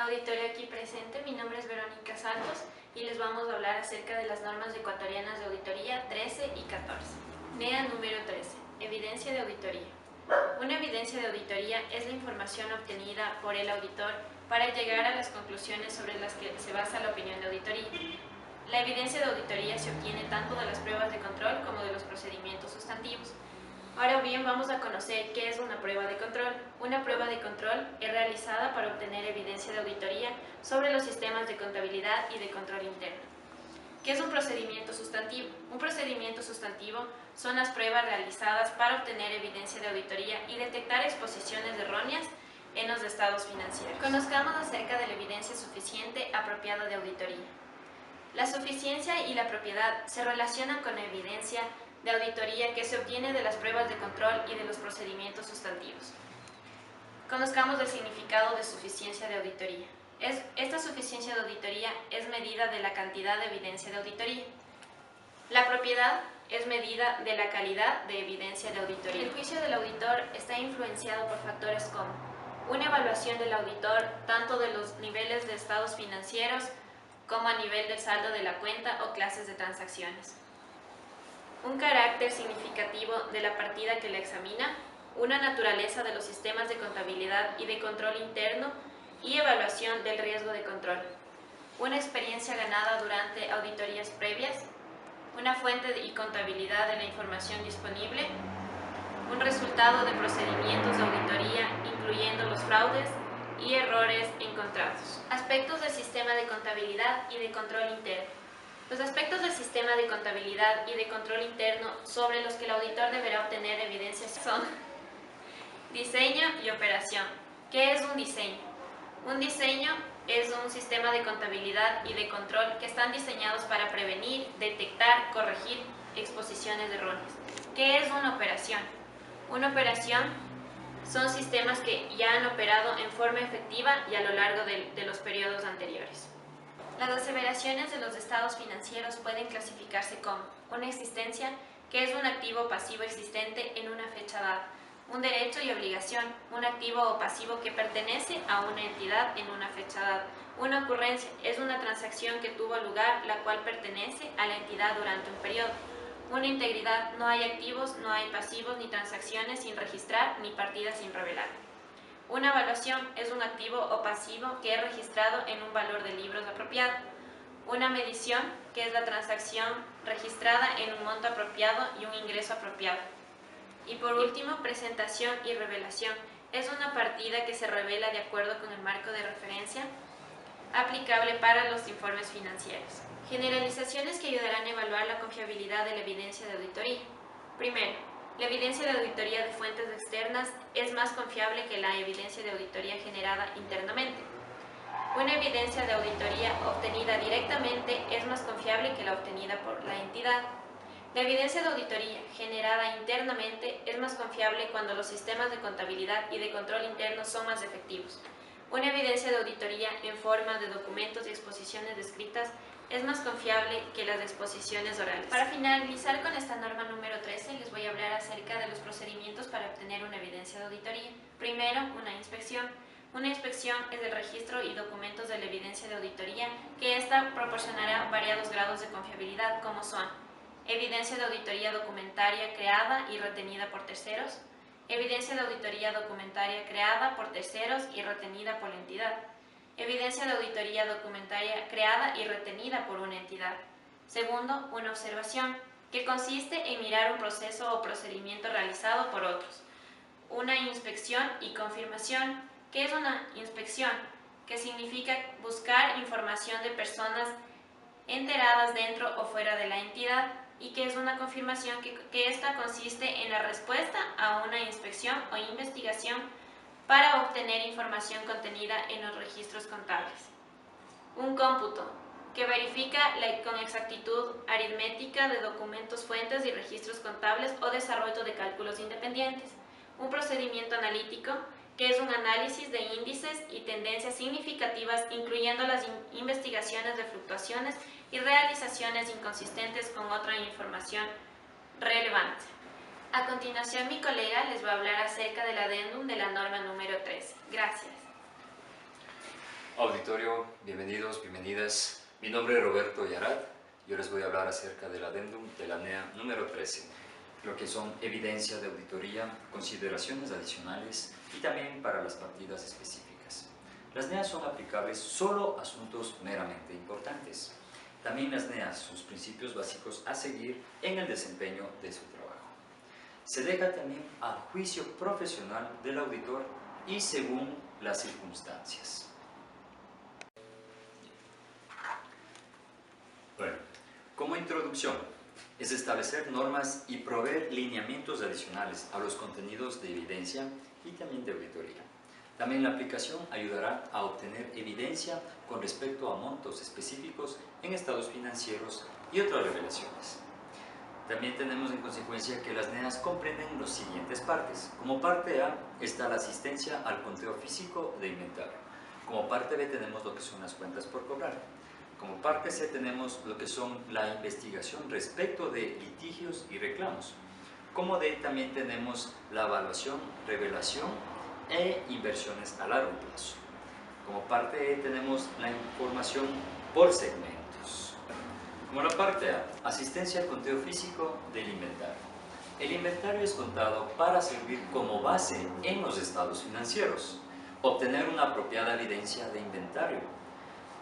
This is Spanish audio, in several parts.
Auditorio aquí presente, mi nombre es Verónica Santos y les vamos a hablar acerca de las normas ecuatorianas de auditoría 13 y 14. NEA número 13, evidencia de auditoría. Una evidencia de auditoría es la información obtenida por el auditor para llegar a las conclusiones sobre las que se basa la opinión de auditoría. La evidencia de auditoría se obtiene tanto de las pruebas de control como de los procedimientos sustantivos. Ahora bien, vamos a conocer qué es una prueba de control. Una prueba de control es realizada para obtener evidencia de auditoría sobre los sistemas de contabilidad y de control interno. ¿Qué es un procedimiento sustantivo? Un procedimiento sustantivo son las pruebas realizadas para obtener evidencia de auditoría y detectar exposiciones erróneas en los estados financieros. Conozcamos acerca de la evidencia suficiente apropiada de auditoría. La suficiencia y la propiedad se relacionan con la evidencia de auditoría que se obtiene de las pruebas de control y de los procedimientos sustantivos. Conozcamos el significado de suficiencia de auditoría. Esta suficiencia de auditoría es medida de la cantidad de evidencia de auditoría. La propiedad es medida de la calidad de evidencia de auditoría. El juicio del auditor está influenciado por factores como una evaluación del auditor tanto de los niveles de estados financieros como a nivel del saldo de la cuenta o clases de transacciones. Un carácter significativo de la partida que la examina, una naturaleza de los sistemas de contabilidad y de control interno y evaluación del riesgo de control, una experiencia ganada durante auditorías previas, una fuente y contabilidad de la información disponible, un resultado de procedimientos de auditoría incluyendo los fraudes y errores encontrados. Aspectos del sistema de contabilidad y de control interno. Los aspectos del sistema de contabilidad y de control interno sobre los que el auditor deberá obtener evidencia son diseño y operación. ¿Qué es un diseño? Un diseño es un sistema de contabilidad y de control que están diseñados para prevenir, detectar, corregir exposiciones erróneas. ¿Qué es una operación? Una operación son sistemas que ya han operado en forma efectiva y a lo largo de los periodos anteriores. Las aseveraciones de los estados financieros pueden clasificarse como una existencia, que es un activo o pasivo existente en una fecha dada, un derecho y obligación, un activo o pasivo que pertenece a una entidad en una fecha dada. Una ocurrencia es una transacción que tuvo lugar, la cual pertenece a la entidad durante un periodo. Una integridad, no hay activos, no hay pasivos ni transacciones sin registrar ni partidas sin revelar. Una evaluación es un activo o pasivo que es registrado en un valor de libros apropiado. Una medición, que es la transacción registrada en un monto apropiado y un ingreso apropiado. Y por último, presentación y revelación. Es una partida que se revela de acuerdo con el marco de referencia aplicable para los informes financieros. Generalizaciones que ayudarán a evaluar la confiabilidad de la evidencia de auditoría. Primero, la evidencia de auditoría de fuentes externas es más confiable que la evidencia de auditoría generada internamente. Una evidencia de auditoría obtenida directamente es más confiable que la obtenida por la entidad. La evidencia de auditoría generada internamente es más confiable cuando los sistemas de contabilidad y de control interno son más efectivos. Una evidencia de auditoría en forma de documentos y exposiciones descritas es más confiable que las exposiciones orales. Para finalizar con esta norma número 13, les voy a hablar acerca de los procedimientos para obtener una evidencia de auditoría. Primero, una inspección. Una inspección es el registro y documentos de la evidencia de auditoría, que ésta proporcionará variados grados de confiabilidad, como son evidencia de auditoría documentaria creada y retenida por terceros, evidencia de auditoría documentaria creada por terceros y retenida por la entidad, evidencia de auditoría documentaria creada y retenida por una entidad. Segundo, una observación, que consiste en mirar un proceso o procedimiento realizado por otros. Una inspección y confirmación, que es una inspección, que significa buscar información de personas enteradas dentro o fuera de la entidad, y que es una confirmación que esta consiste en la respuesta a una inspección o investigación para obtener información contenida en los registros contables. Un cómputo, que verifica con exactitud aritmética de documentos, fuentes y registros contables o desarrollo de cálculos independientes. Un procedimiento analítico, que es un análisis de índices y tendencias significativas, incluyendo las investigaciones de fluctuaciones y realizaciones inconsistentes con otra información relevante. A continuación, mi colega les va a hablar acerca del adendum de la norma número 13. Gracias. Auditorio, bienvenidos, bienvenidas. Mi nombre es Roberto Yarat. Yo les voy a hablar acerca del adendum de la NEA número 13, lo que son evidencia de auditoría, consideraciones adicionales y también para las partidas específicas. Las NEAs son aplicables solo a asuntos meramente importantes. También las NEAs, sus principios básicos a seguir en el desempeño de su trabajo. Se deja también al juicio profesional del auditor y según las circunstancias. Bueno, como introducción, es establecer normas y proveer lineamientos adicionales a los contenidos de evidencia y también de auditoría. También la aplicación ayudará a obtener evidencia con respecto a montos específicos en estados financieros y otras revelaciones. También tenemos en consecuencia que las NEAs comprenden las siguientes partes. Como parte A está la asistencia al conteo físico de inventario. Como parte B tenemos lo que son las cuentas por cobrar. Como parte C tenemos lo que son la investigación respecto de litigios y reclamos. Como D también tenemos la evaluación, revelación e inversiones a largo plazo. Como parte E tenemos la información por segmentos. Como la parte A, asistencia al conteo físico del inventario. El inventario es contado para servir como base en los estados financieros. Obtener una apropiada evidencia de inventario.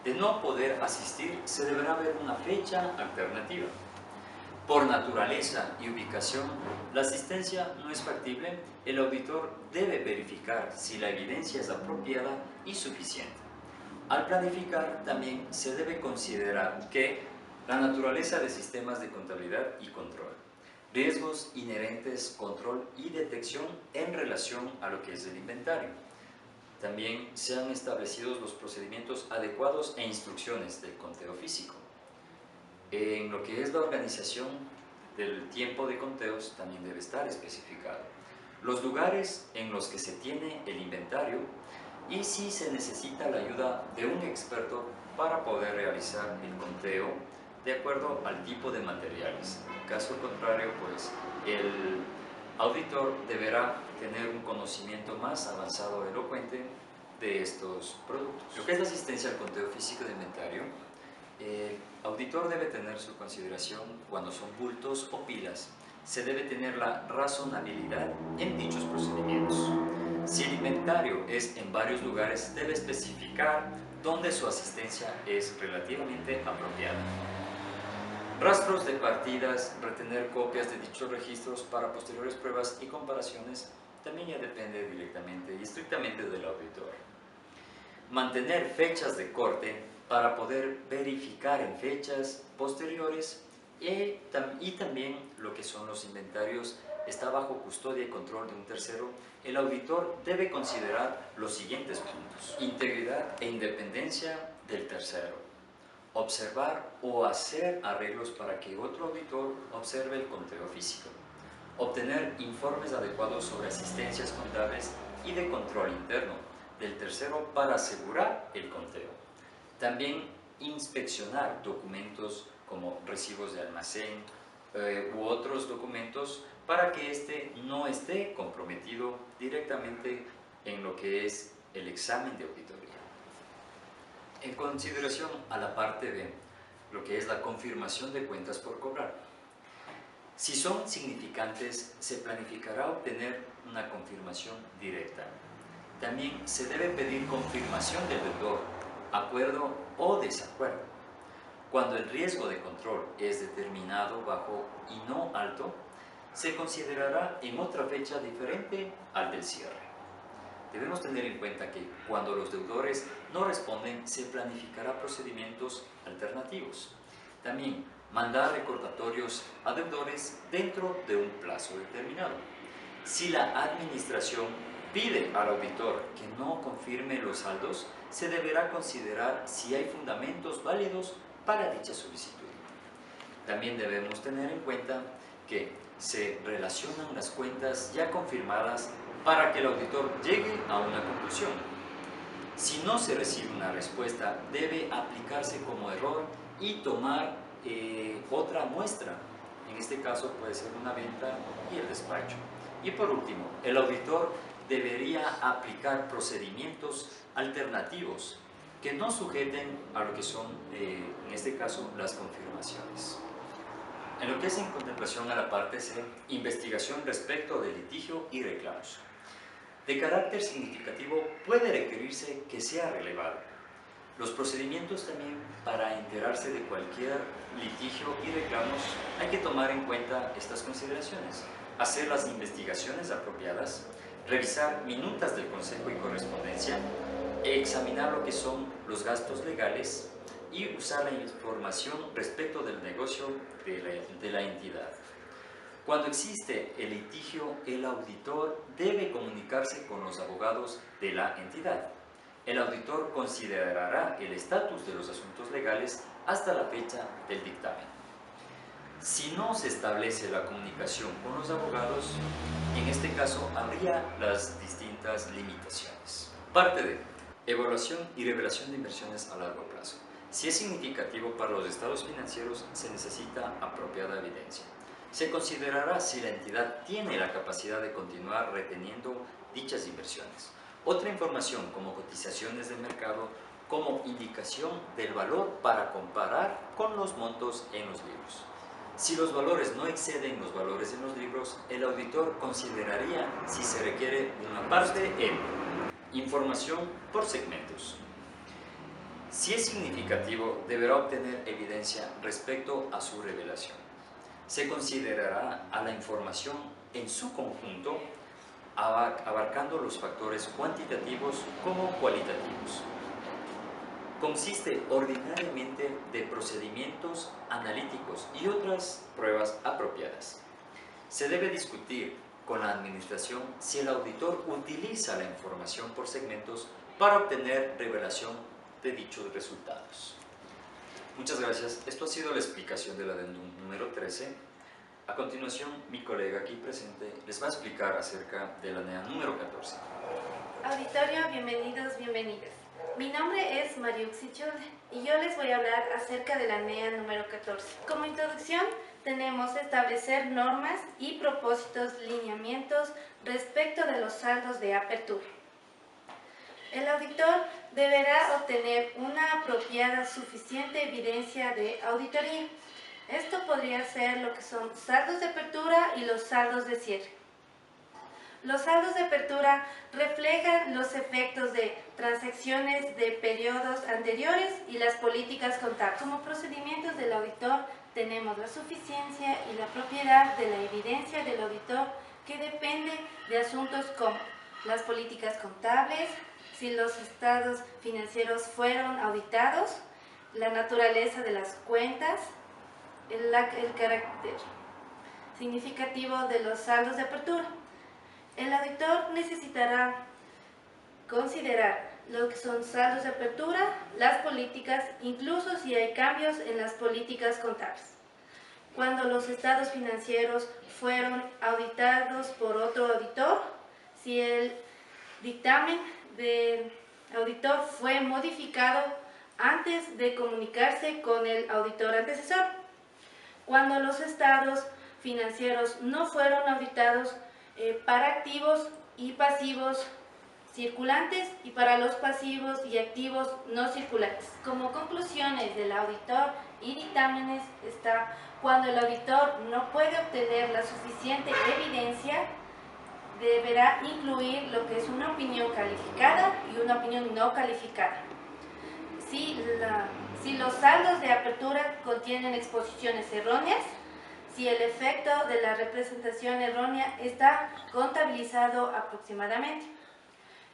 De no poder asistir, se deberá ver una fecha alternativa. Por naturaleza y ubicación, la asistencia no es factible, el auditor debe verificar si la evidencia es apropiada y suficiente. Al planificar, también se debe considerar que la naturaleza de sistemas de contabilidad y control, riesgos inherentes, control y detección en relación a lo que es el inventario. También sean establecidos los procedimientos adecuados e instrucciones del conteo físico. En lo que es la organización del tiempo de conteos también debe estar especificado. Los lugares en los que se tiene el inventario y si se necesita la ayuda de un experto para poder realizar el conteo de acuerdo al tipo de materiales. En caso contrario, pues el auditor deberá tener un conocimiento más avanzado o elocuente de estos productos. Lo que es la asistencia al conteo físico de inventario, el auditor debe tener su consideración cuando son bultos o pilas. Se debe tener la razonabilidad en dichos procedimientos. Si el inventario es en varios lugares, debe especificar dónde su asistencia es relativamente apropiada. Rastros de partidas, retener copias de dichos registros para posteriores pruebas y comparaciones también ya depende directamente y estrictamente del auditor. Mantener fechas de corte para poder verificar en fechas posteriores y también lo que son los inventarios está bajo custodia y control de un tercero. El auditor debe considerar los siguientes puntos: integridad e independencia del tercero. Observar o hacer arreglos para que otro auditor observe el conteo físico. Obtener informes adecuados sobre asistencias contables y de control interno del tercero para asegurar el conteo. También inspeccionar documentos como recibos de almacén u otros documentos para que éste no esté comprometido directamente en lo que es el examen de auditoría. En consideración a la parte B, lo que es la confirmación de cuentas por cobrar. Si son significantes, se planificará obtener una confirmación directa. También se debe pedir confirmación del deudor, acuerdo o desacuerdo. Cuando el riesgo de control es determinado bajo y no alto, se considerará en otra fecha diferente al del cierre. Debemos tener en cuenta que cuando los deudores no responden, se planificará procedimientos alternativos. También mandar recordatorios a deudores dentro de un plazo determinado. Si la administración pide al auditor que no confirme los saldos, se deberá considerar si hay fundamentos válidos para dicha solicitud. También debemos tener en cuenta que se relacionan las cuentas ya confirmadas para que el auditor llegue a una conclusión. Si no se recibe una respuesta, debe aplicarse como error y tomar otra muestra. En este caso puede ser una venta y el despacho. Y por último, el auditor debería aplicar procedimientos alternativos que no sujeten a lo que son, en este caso, las confirmaciones. En lo que es en contemplación a la parte C, investigación respecto de litigio y reclamos. De carácter significativo puede requerirse que sea relevado. Los procedimientos también para enterarse de cualquier litigio y reclamos hay que tomar en cuenta estas consideraciones. Hacer las investigaciones apropiadas, revisar minutas del consejo y correspondencia, examinar lo que son los gastos legales y usar la información respecto del negocio de la entidad. Cuando existe el litigio, el auditor debe comunicarse con los abogados de la entidad. El auditor considerará el estatus de los asuntos legales hasta la fecha del dictamen. Si no se establece la comunicación con los abogados, en este caso habría las distintas limitaciones. Parte de evaluación y revelación de inversiones a largo plazo. Si es significativo para los estados financieros, se necesita apropiada evidencia. Se considerará si la entidad tiene la capacidad de continuar reteniendo dichas inversiones. Otra información como cotizaciones de mercado como indicación del valor para comparar con los montos en los libros. Si los valores no exceden los valores en los libros, el auditor consideraría si se requiere una parte en información por segmentos. Si es significativo, deberá obtener evidencia respecto a su revelación. Se considerará a la información en su conjunto, abarcando los factores cuantitativos como cualitativos. Consiste ordinariamente de procedimientos analíticos y otras pruebas apropiadas. Se debe discutir con la administración si el auditor utiliza la información por segmentos para obtener revelación de dichos resultados. Muchas gracias. Esto ha sido la explicación del adendum número 13. A continuación, mi colega aquí presente les va a explicar acerca de la NEA número 14. Auditorio, bienvenidos, bienvenidas. Mi nombre es Mariuxi Cholde y yo les voy a hablar acerca de la NEA número 14. Como introducción, tenemos establecer normas y propósitos, lineamientos respecto de los saldos de apertura. El auditor deberá obtener una apropiada, suficiente evidencia de auditoría. Esto podría ser lo que son saldos de apertura y los saldos de cierre. Los saldos de apertura reflejan los efectos de transacciones de periodos anteriores y las políticas contables. Como procedimientos del auditor tenemos la suficiencia y la propiedad de la evidencia del auditor que depende de asuntos como las políticas contables, si los estados financieros fueron auditados, la naturaleza de las cuentas, el carácter significativo de los saldos de apertura. El auditor necesitará considerar lo que son saldos de apertura, las políticas, incluso si hay cambios en las políticas contables. Cuando los estados financieros fueron auditados por otro auditor, si el dictamen del auditor fue modificado antes de comunicarse con el auditor antecesor. Cuando los estados financieros no fueron auditados para activos y pasivos circulantes y para los pasivos y activos no circulantes. Como conclusiones del auditor y dictámenes está cuando el auditor no puede obtener la suficiente evidencia, deberá incluir lo que es una opinión calificada y una opinión no calificada. Si los saldos de apertura contienen exposiciones erróneas, si el efecto de la representación errónea está contabilizado aproximadamente.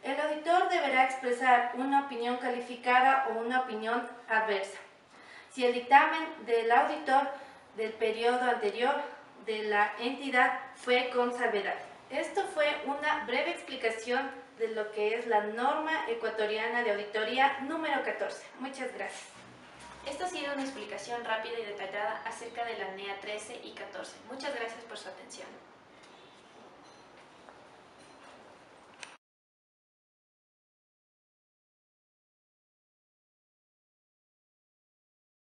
El auditor deberá expresar una opinión calificada o una opinión adversa. Si el dictamen del auditor del periodo anterior de la entidad fue con salvedad. Esto fue una breve explicación de lo que es la norma ecuatoriana de auditoría número 14. Muchas gracias. Esta ha sido una explicación rápida y detallada acerca de la NEA 13 y 14. Muchas gracias por su atención.